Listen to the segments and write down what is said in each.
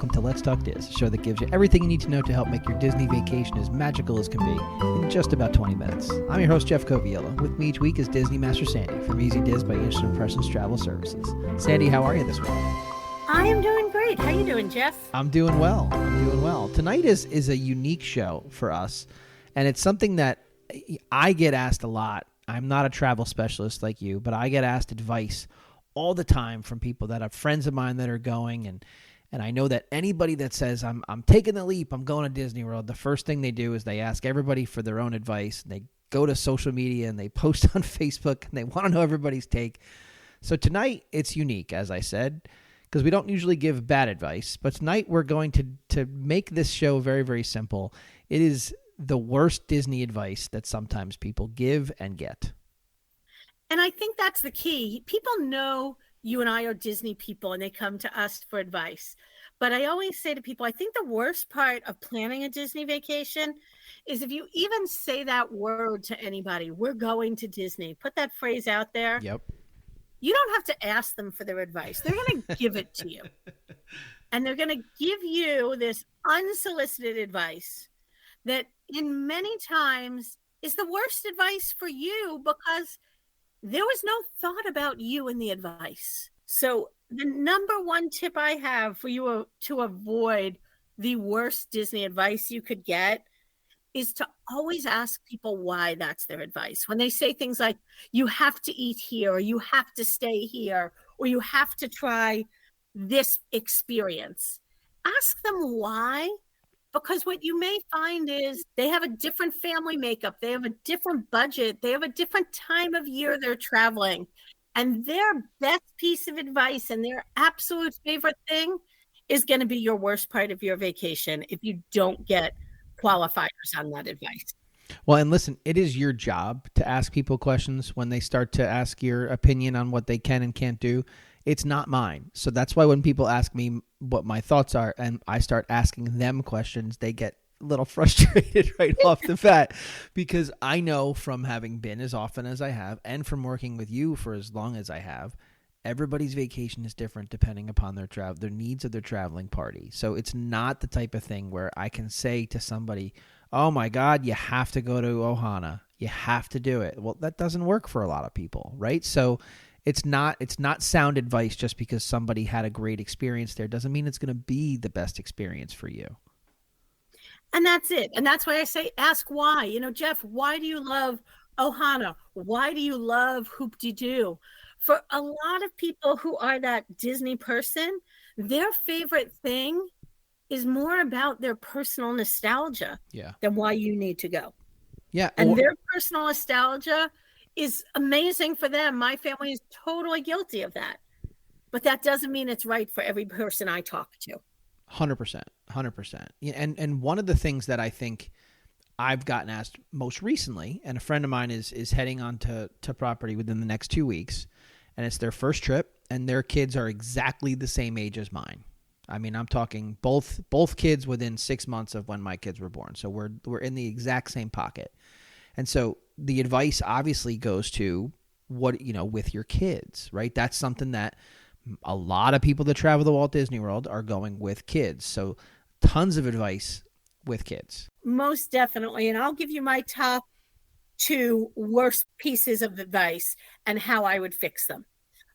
welcome to Let's Talk Diz, a show that gives you everything you need to know to help make your Disney vacation as magical as can be in just about 20 minutes. I'm your host, Jeff Coviello. With me each week is Disney Master Sandy from Easy Diz by Instant Impressions Travel Services. Sandy, how are you this week? I am doing great. How you doing, Jeff? I'm doing well. Tonight is a unique show for us, and it's something that I get asked a lot. I'm not a travel specialist like you, but I get asked advice all the time from people that have friends of mine that are going, and I know that anybody that says I'm taking the leap, I'm going to Disney World, the first thing they do is they ask everybody for their own advice. And they go to social media and they post on Facebook and they want to know everybody's take. So tonight it's unique, as I said, because we don't usually give bad advice, but tonight we're going to make this show very, very simple. It is the worst Disney advice that sometimes people give and get. And I think that's the key. People know you and I are Disney people and they come to us for advice. But I always say to people, I think the worst part of planning a Disney vacation is if you even say that word to anybody, we're going to Disney, put that phrase out there. Yep. You don't have to ask them for their advice. They're going to give it to you. And they're going to give you this unsolicited advice that in many times is the worst advice for you because there was no thought about you in the advice. So the number one tip I have for you to avoid the worst Disney advice you could get is to always ask people why that's their advice. When they say things like, you have to eat here, or you have to stay here, or you have to try this experience, ask them why. Because what you may find is they have a different family makeup. They have a different budget. They have a different time of year they're traveling. And their best piece of advice and their absolute favorite thing is going to be your worst part of your vacation if you don't get qualifiers on that advice. Well, and listen, it is your job to ask people questions when they start to ask your opinion on what they can and can't do. It's not mine. So that's why when people ask me what my thoughts are and I start asking them questions, they get a little frustrated right off the bat, because I know from having been as often as I have and from working with you for as long as I have, everybody's vacation is different depending upon their needs of their traveling party. So it's not the type of thing where I can say to somebody, oh my God, you have to go to Ohana. You have to do it. Well, that doesn't work for a lot of people, right? So it's not sound advice just because somebody had a great experience there. Doesn't mean it's going to be the best experience for you. And that's it. And that's why I say, ask why. You know, Jeff, why do you love Ohana? Why do you love Hoop-Dee-Doo? For a lot of people who are that Disney person, their favorite thing is more about their personal nostalgia than why you need to go. Yeah. And their personal nostalgia is amazing for them. My family is totally guilty of that. But that doesn't mean it's right for every person I talk to. 100%. And one of the things that I think I've gotten asked most recently, and a friend of mine is heading on to property within the next 2 weeks, and it's their first trip, and their kids are exactly the same age as mine. I mean, I'm talking both kids within 6 months of when my kids were born. So we're in the exact same pocket. And so the advice obviously goes to what, with your kids, right? That's something that a lot of people that travel to Walt Disney World are going with kids. So tons of advice with kids. Most definitely. And I'll give you my top 2 worst pieces of advice and how I would fix them.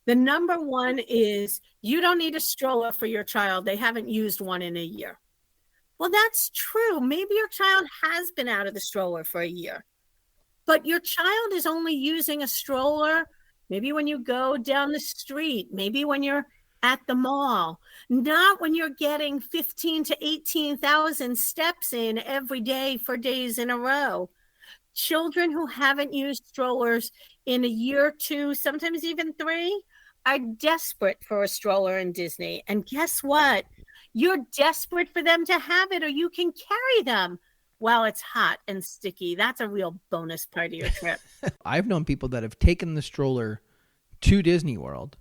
The number one is you don't need a stroller for your child. They haven't used one in a year. Well, that's true. Maybe your child has been out of the stroller for a year. But your child is only using a stroller maybe when you go down the street, maybe when you're at the mall, not when you're getting 15 to 18,000 steps in every day for days in a row. Children who haven't used strollers in a year or 2, sometimes even 3, are desperate for a stroller in Disney. And guess what? You're desperate for them to have it, or you can carry them while it's hot and sticky. That's a real bonus part of your trip. I've known people that have taken the stroller to Disney World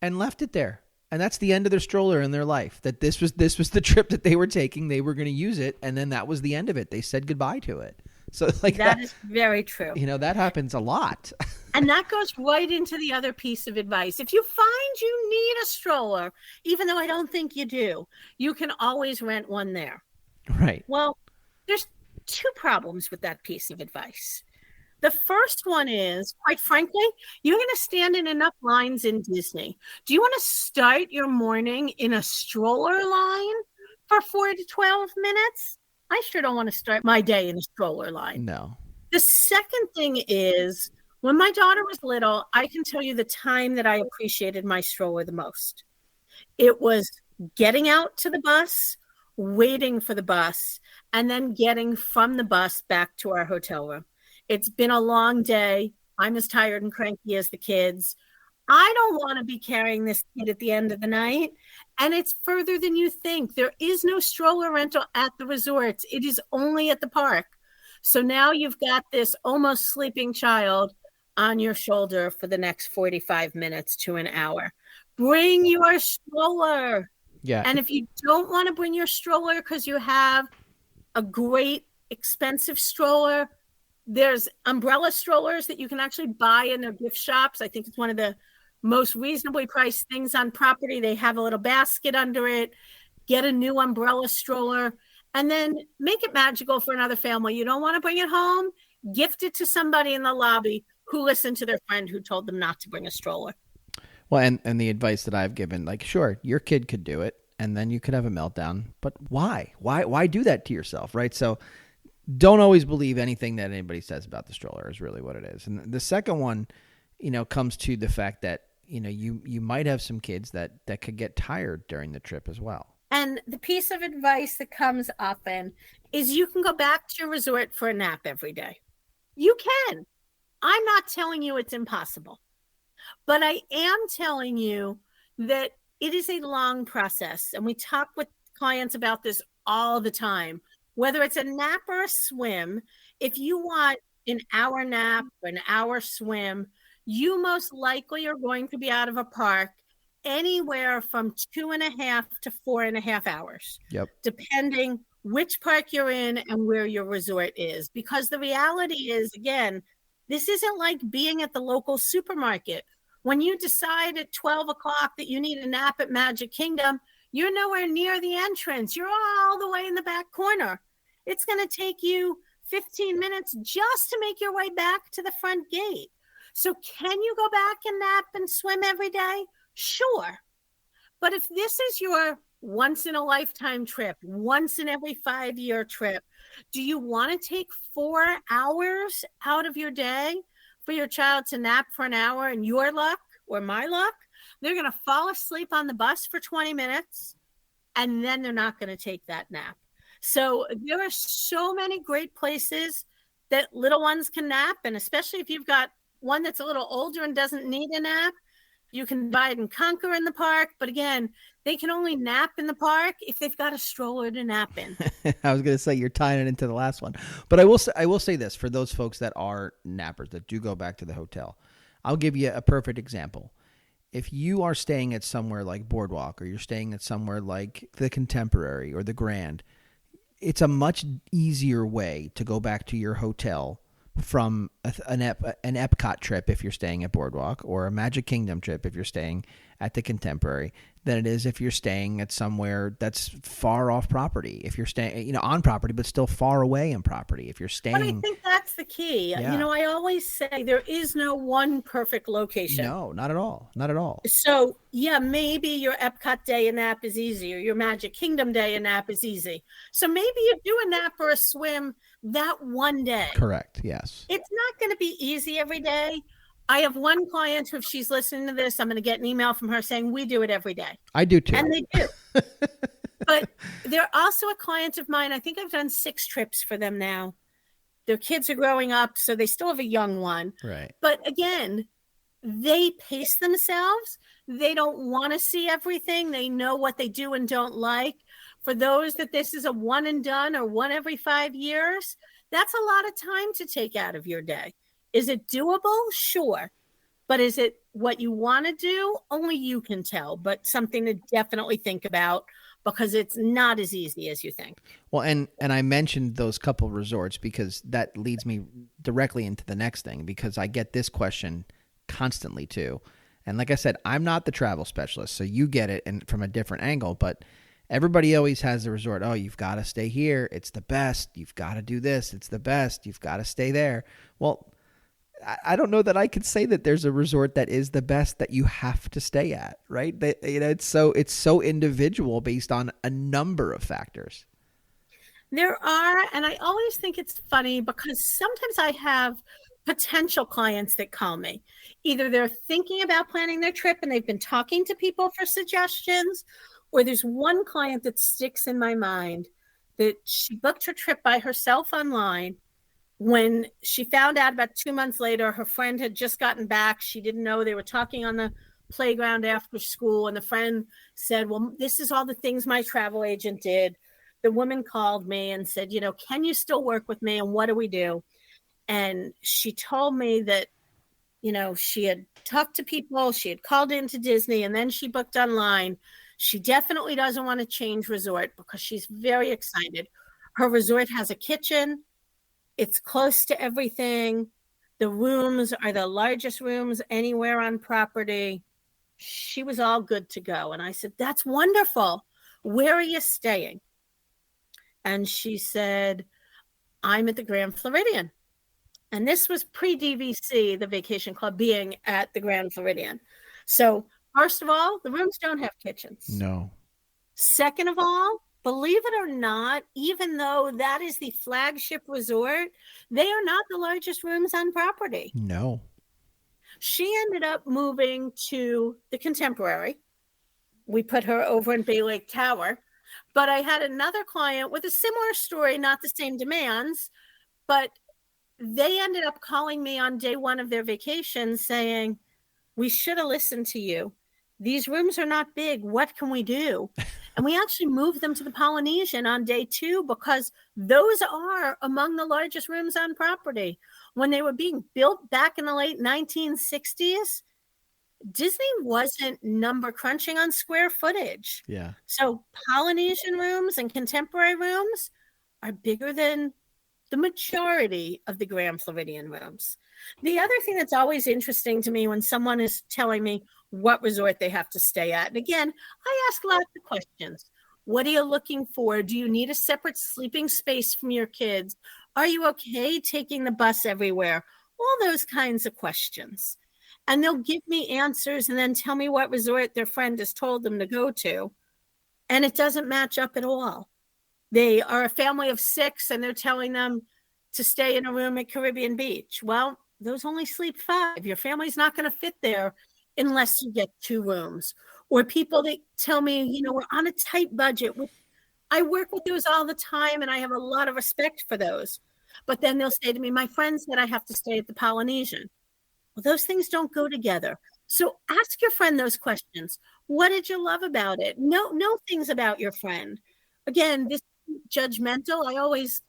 and left it there. And that's the end of their stroller in their life. That this was the trip that they were taking. They were going to use it, and then that was the end of it. They said goodbye to it. So like That is very true. that happens a lot. And that goes right into the other piece of advice. If you find you need a stroller, even though I don't think you do, you can always rent one there. Right. Well, there's two problems with that piece of advice. The first one is, quite frankly, you're going to stand in enough lines in Disney. Do you want to start your morning in a stroller line for 4 to 12 minutes? I sure don't want to start my day in a stroller line. No. The second thing is, when my daughter was little, I can tell you the time that I appreciated my stroller the most. It was getting out to the bus, waiting for the bus, and then getting from the bus back to our hotel room. It's been a long day. I'm as tired and cranky as the kids. I don't want to be carrying this kid at the end of the night. And it's further than you think. There is no stroller rental at the resorts. It is only at the park. So now you've got this almost sleeping child on your shoulder for the next 45 minutes to an hour. Bring your stroller. Yeah. And if you don't want to bring your stroller because you have a great expensive stroller, there's umbrella strollers that you can actually buy in their gift shops. I think it's one of the most reasonably priced things on property. They have a little basket under it. Get a new umbrella stroller and then make it magical for another family. You don't want to bring it home, gift it to somebody in the lobby who listened to their friend who told them not to bring a stroller. Well, and the advice that I've given, like, sure, your kid could do it and then you could have a meltdown, but why? Why do that to yourself, right? So don't always believe anything that anybody says about the stroller is really what it is. And the second one, comes to the fact that, you might have some kids that could get tired during the trip as well. And the piece of advice that comes often is you can go back to your resort for a nap every day. You can. I'm not telling you it's impossible, but I am telling you that it is a long process. And we talk with clients about this all the time. Whether it's a nap or a swim, if you want an hour nap or an hour swim, you most likely are going to be out of a park anywhere from 2.5 to 4.5 hours. Yep. Depending which park you're in and where your resort is. Because the reality is, again, this isn't like being at the local supermarket. When you decide at 12 o'clock that you need a nap at Magic Kingdom, you're nowhere near the entrance. You're all the way in the back corner. It's going to take you 15 minutes just to make your way back to the front gate. So can you go back and nap and swim every day? Sure. But if this is your once in a lifetime trip, once in every 5-year trip, do you want to take 4 hours out of your day for your child to nap for an hour? And your luck or my luck, they're going to fall asleep on the bus for 20 minutes and then they're not going to take that nap. So there are so many great places that little ones can nap. And especially if you've got one that's a little older and doesn't need a nap, you can divide and conquer in the park. But again, they can only nap in the park if they've got a stroller to nap in. I was going to say you're tying it into the last one. But I will say this for those folks that are nappers that do go back to the hotel. I'll give you a perfect example. If you are staying at somewhere like Boardwalk or you're staying at somewhere like the Contemporary or the Grand, it's a much easier way to go back to your hotel from an Epcot trip if you're staying at Boardwalk or a Magic Kingdom trip if you're staying at the Contemporary than it is if you're staying at somewhere that's far off property. If you're staying, on property, but still far away in property. If you're staying. But I think that's the key. Yeah. I always say there is no one perfect location. No, not at all. Not at all. So yeah, maybe your Epcot day and nap is easy or your Magic Kingdom day and nap is easy. So maybe you do a nap or a swim that one day. Correct. Yes. It's not going to be easy every day. I have one client who, if she's listening to this, I'm going to get an email from her saying we do it every day. I do too. And they do. But they're also a client of mine. I think I've done 6 trips for them now. Their kids are growing up, so they still have a young one. Right. But again, they pace themselves. They don't want to see everything. They know what they do and don't like. For those that this is a one and done or one every 5 years, that's a lot of time to take out of your day. Is it doable? Sure. But is it what you want to do? Only you can tell, but something to definitely think about because it's not as easy as you think. Well, and I mentioned those couple resorts because that leads me directly into the next thing, because I get this question constantly too. And like I said, I'm not the travel specialist, so you get it and from a different angle, but everybody always has the resort. Oh, you've got to stay here. It's the best. You've got to do this. It's the best. You've got to stay there. Well, I don't know that I could say that there's a resort that is the best that you have to stay at, right? That, it's so individual based on a number of factors. There are, and I always think it's funny because sometimes I have potential clients that call me. Either they're thinking about planning their trip and they've been talking to people for suggestions, or there's one client that sticks in my mind that she booked her trip by herself online. When she found out about 2 months later, her friend had just gotten back. She didn't know. They were talking on the playground after school, and the friend said, well, this is all the things my travel agent did. The woman called me and said, can you still work with me, and what do we do? And she told me that, she had talked to people, she had called into Disney, and then she booked online. She definitely doesn't want to change resort because she's very excited. Her resort has a kitchen. It's close to everything. The rooms are the largest rooms anywhere on property. She was all good to go. And I said, that's wonderful. Where are you staying? And she said, I'm at the Grand Floridian. And this was pre-DVC, the Vacation Club, being at the Grand Floridian. So first of all, the rooms don't have kitchens. No. Second of all, believe it or not, even though that is the flagship resort, they are not the largest rooms on property. No. She ended up moving to the Contemporary. We put her over in Bay Lake Tower. But I had another client with a similar story, not the same demands, but they ended up calling me on day one of their vacation saying, we should have listened to you. These rooms are not big. What can we do? And we actually moved them to the Polynesian on day 2 because those are among the largest rooms on property. When they were being built back in the late 1960s, Disney wasn't number crunching on square footage. Yeah. So Polynesian rooms and Contemporary rooms are bigger than the majority of the Grand Floridian rooms. The other thing that's always interesting to me when someone is telling me what resort they have to stay at, and again, I ask lots of questions. What are you looking for? Do you need a separate sleeping space from your kids? Are you okay taking the bus everywhere? All those kinds of questions. And they'll give me answers and then tell me what resort their friend has told them to go to. And it doesn't match up at all. They are a family of 6 and they're telling them to stay in a room at Caribbean Beach. Well, those only sleep 5. Your family's not going to fit there unless you get 2 rooms. Or people that tell me, we're on a tight budget. I work with those all the time and I have a lot of respect for those. But then they'll say to me, my friend said I have to stay at the Polynesian. Well, those things don't go together. So ask your friend those questions. What did you love about it? Know things about your friend. Again, this judgmental. I always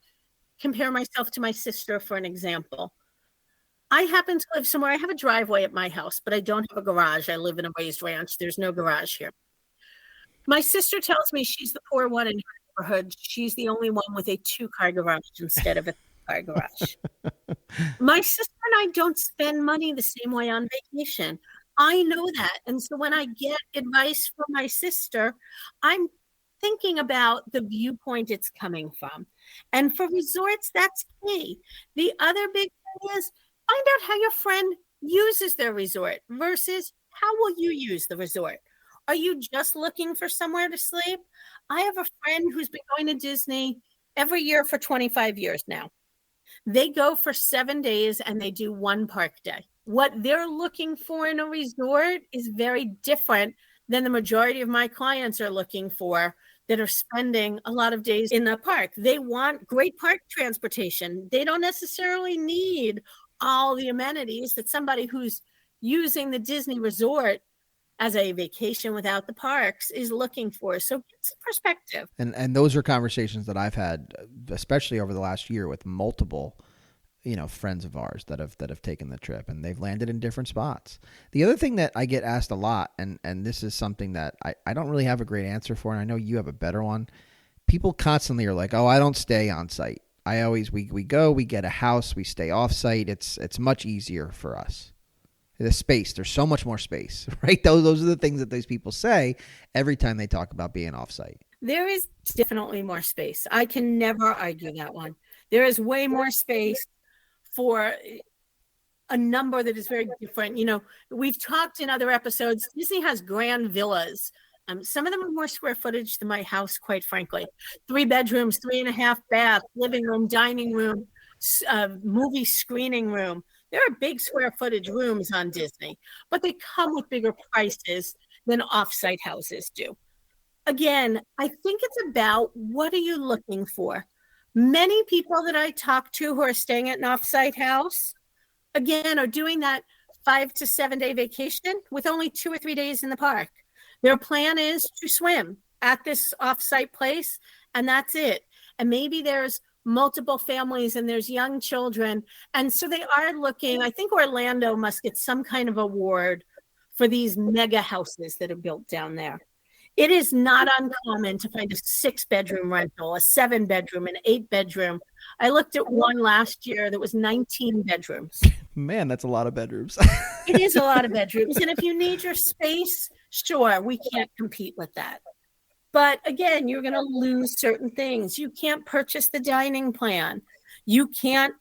compare myself to my sister for an example. I happen to live somewhere. I have a driveway at my house, but I don't have a garage. I live in a raised ranch. There's no garage here. My sister tells me she's the poor one in her neighborhood. She's the only one with a 2-car garage instead of a 3-car garage. My sister and I don't spend money the same way on vacation. I know that. And so when I get advice from my sister, I'm thinking about the viewpoint it's coming from. And for resorts, that's key. The other big thing is find out how your friend uses their resort versus how will you use the resort. Are you just looking for somewhere to sleep? I have a friend who's been going to Disney every year for 25 years now. They go for 7 days and they do 1 park day. What they're looking for in a resort is very different than the majority of my clients are looking for that are spending a lot of days in the park. They want great park transportation. They don't necessarily need all the amenities that somebody who's using the Disney resort as a vacation without the parks is looking for. So get some perspective. And those are conversations that I've had, especially over the last year with multiple friends of ours that have taken the trip, and they've landed in different spots. The other thing that I get asked a lot, and this is something that I don't really have a great answer for, and I know you have a better one. People constantly are like, "Oh, I don't stay on site. We go, we get a house, we stay off site. It's much easier for us. The space, there's so much more space," right? Those are the things that those people say every time they talk about being off site. There is definitely more space. I can never argue that one. There is way more space for a number that is very different. We've talked in other episodes, Disney has grand villas. Some of them are more square footage than my house, quite frankly. 3 bedrooms, 3.5 baths, living room, dining room, movie screening room. There are big square footage rooms on Disney, but they come with bigger prices than off-site houses do. Again, I think it's about what are you looking for? Many people that I talk to who are staying at an off-site house, again, are doing that 5 to 7 day vacation with only 2 or 3 days in the park. Their plan is to swim at this off-site place, and that's it. And maybe there's multiple families and there's young children. And so they are looking, I think Orlando must get some kind of award for these mega houses that are built down there. It is not uncommon to find a 6-bedroom rental, a 7-bedroom, an 8-bedroom. I looked at one last year that was 19 bedrooms. Man, that's a lot of bedrooms. It is a lot of bedrooms. And if you need your space, sure, we can't compete with that. But again, you're going to lose certain things. You can't purchase the dining plan. You can't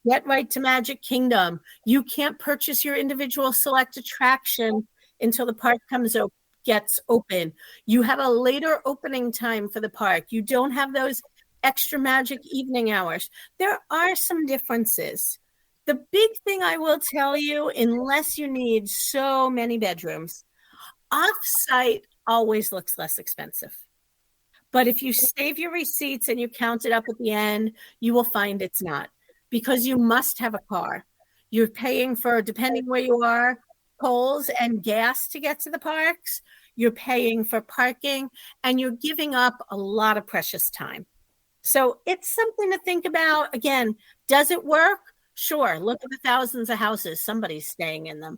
get right to Magic Kingdom. You can't purchase your individual select attraction until the park gets open. You have a later opening time for the park. You don't have those extra magic evening hours. There are some differences. The big thing I will tell you, unless you need so many bedrooms, off-site always looks less expensive. But if you save your receipts and you count it up at the end, you will find it's not, because you must have a car. You're paying for, depending where you are, tolls and gas to get to the parks. You're paying for parking, and you're giving up a lot of precious time. So it's something to think about. Again, does it work? Sure. Look at the thousands of houses. Somebody's staying in them.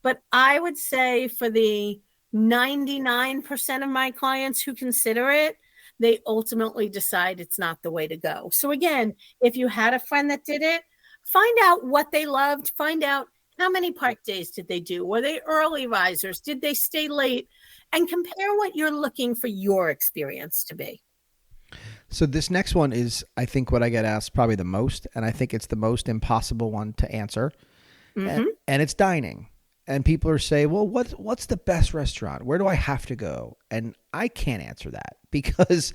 But I would say for the 99% of my clients who consider it, they ultimately decide it's not the way to go. So again, if you had a friend that did it, find out what they loved. Find out how many park days did they do? Were they early risers? Did they stay late? And compare what you're looking for your experience to be. So this next one is, I think, what I get asked probably the most, and I think it's the most impossible one to answer. Mm-hmm. And it's dining. And people are saying, well, what's the best restaurant? Where do I have to go? And I can't answer that because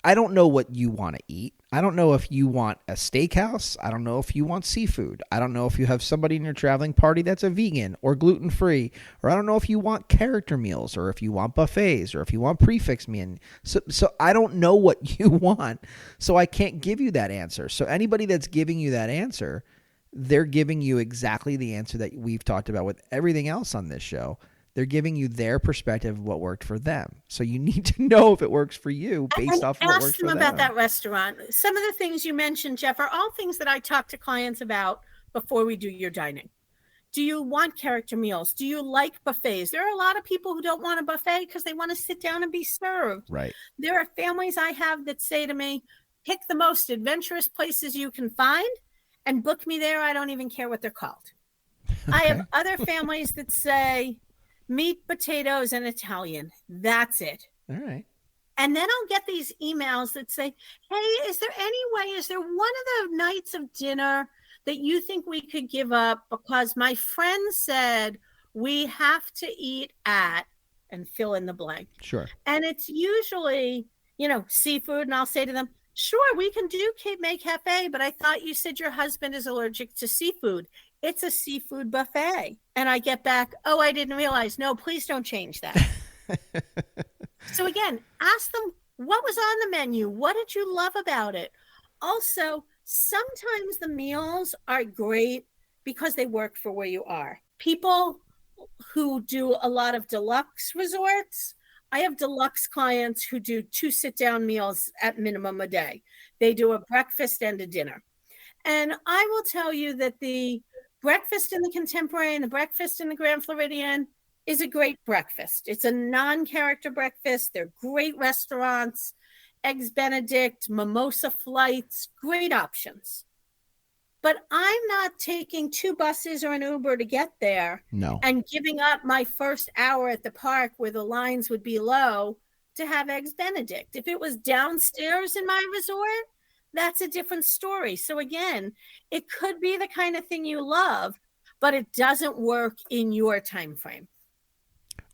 I don't know what you want to eat. I don't know if you want a steakhouse. I don't know if you want seafood. I don't know if you have somebody in your traveling party that's a vegan or gluten-free, or I don't know if you want character meals, or if you want buffets, or if you want prefix meal. So I don't know what you want, so I can't give you that answer. So anybody that's giving you that answer, they're giving you exactly the answer that we've talked about with everything else on this show. They're giving you their perspective of what worked for them. So you need to know if it works for you based off of what works for them. Ask them about that restaurant. Some of the things you mentioned, Jeff, are all things that I talk to clients about before we do your dining. Do you want character meals? Do you like buffets? There are a lot of people who don't want a buffet because they want to sit down and be served. Right. There are families I have that say to me, pick the most adventurous places you can find and book me there. I don't even care what they're called. Okay. I have other families that say, meat, potatoes, and Italian. That's it. All right. And then I'll get these emails that say, hey, is there one of the nights of dinner that you think we could give up because my friend said we have to eat at, and fill in the blank. Sure. And it's usually, seafood. And I'll say to them, sure, we can do Cape May Cafe, but I thought you said your husband is allergic to seafood. It's a seafood buffet. And I get back, oh, I didn't realize. No, please don't change that. So again, ask them, what was on the menu? What did you love about it? Also, sometimes the meals are great because they work for where you are. People who do a lot of deluxe resorts, I have deluxe clients who do 2 sit-down meals at minimum a day. They do a breakfast and a dinner. And I will tell you that the breakfast in the Contemporary and the breakfast in the Grand Floridian is a great breakfast. It's a non-character breakfast. They're great restaurants, Eggs Benedict, mimosa flights, great options. But I'm not taking 2 buses or an Uber to get there. No. And giving up my first hour at the park where the lines would be low to have Eggs Benedict. If it was downstairs in my resort, that's a different story. So again, it could be the kind of thing you love, but it doesn't work in your time frame.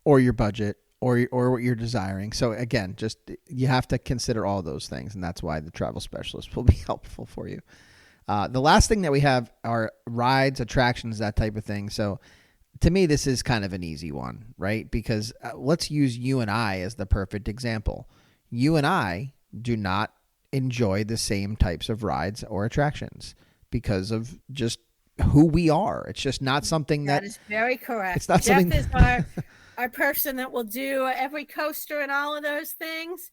Or your budget, or what you're desiring. So again, just you have to consider all those things, and that's why the travel specialist will be helpful for you. The last thing that we have are rides, attractions, that type of thing. So to me, this is kind of an easy one, right? Because let's use you and I as the perfect example. You and I do not enjoy the same types of rides or attractions because of just who we are. It's just not something that is very correct. It's not Jeff something is our person that will do every coaster and all of those things.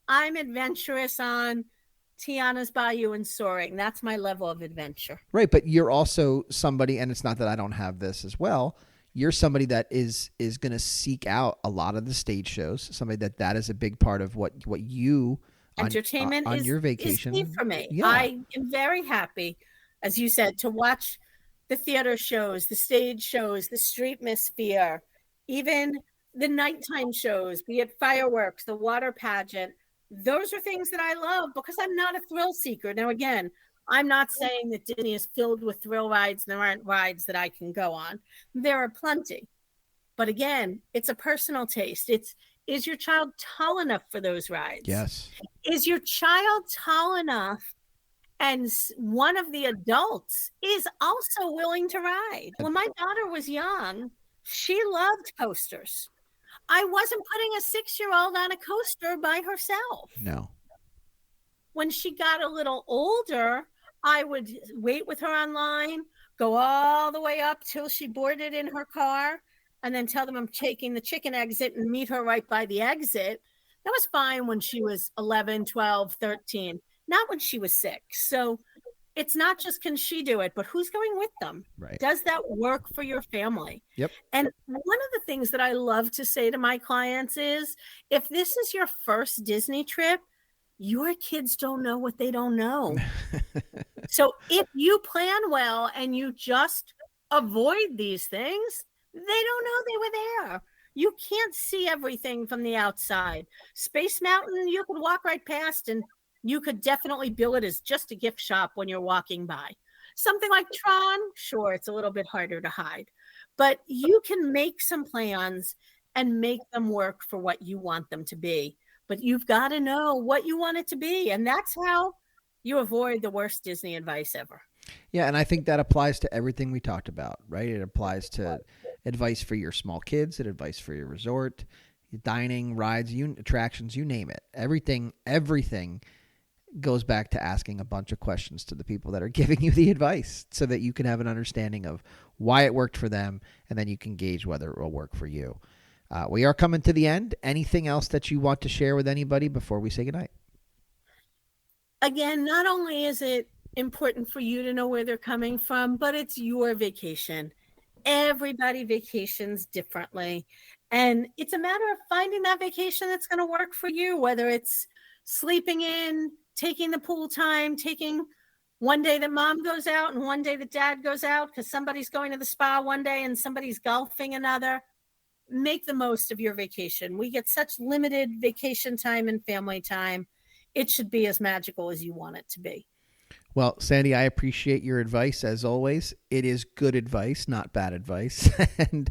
I'm adventurous on Tiana's Bayou and soaring. That's my level of adventure. Right, but you're also somebody, and it's not that I don't have this as well. You're somebody that is going to seek out a lot of the stage shows. Somebody that is a big part of what you entertainment on your vacation is key for me. Yeah. I am very happy, as you said, to watch the theater shows, the stage shows, the streetmosphere, even the nighttime shows, be it fireworks, the water pageant. Those are things that I love because I'm not a thrill seeker. Now, again, I'm not saying that Disney is filled with thrill rides and there aren't rides that I can go on. There are plenty. But again, it's a personal taste. Is your child tall enough for those rides? Yes. Is your child tall enough and one of the adults is also willing to ride? When my daughter was young, she loved coasters. I wasn't putting a 6-year-old on a coaster by herself. No. When she got a little older, I would wait with her online, go all the way up till she boarded in her car, and then tell them I'm taking the chicken exit and meet her right by the exit. That was fine when she was 11, 12, 13, not when she was 6. So it's not just can she do it, but who's going with them? Right. Does that work for your family? Yep. And one of the things that I love to say to my clients is, if this is your first Disney trip, your kids don't know what they don't know. So if you plan well and you just avoid these things, they don't know they were there. You can't see everything from the outside. Space Mountain, you could walk right past and you could definitely bill it as just a gift shop when you're walking by. Something like Tron, sure, it's a little bit harder to hide. But you can make some plans and make them work for what you want them to be. But you've got to know what you want it to be. And that's how you avoid the worst Disney advice ever. Yeah, and I think that applies to everything we talked about, right? It applies to advice for your small kids, advice for your resort, dining, rides, attractions, you name it. Everything goes back to asking a bunch of questions to the people that are giving you the advice so that you can have an understanding of why it worked for them, and then you can gauge whether it will work for you. We are coming to the end. Anything else that you want to share with anybody before we say goodnight? Again, not only is it important for you to know where they're coming from, but it's your vacation. Everybody vacations differently. And it's a matter of finding that vacation that's going to work for you, whether it's sleeping in, taking the pool time, taking one day that mom goes out and one day that dad goes out because somebody's going to the spa one day and somebody's golfing another. Make the most of your vacation. We get such limited vacation time and family time. It should be as magical as you want it to be. Well, Sandy, I appreciate your advice as always. It is good advice, not bad advice. And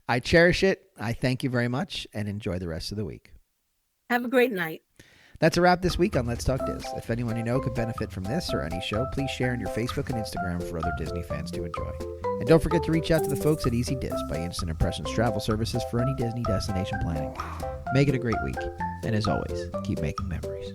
I cherish it. I thank you very much and enjoy the rest of the week. Have a great night. That's a wrap this week on Let's Talk Diz. If anyone you know could benefit from this or any show, please share on your Facebook and Instagram for other Disney fans to enjoy. And don't forget to reach out to the folks at Easy Diz by Instant Impressions Travel Services for any Disney destination planning. Make it a great week. And as always, keep making memories.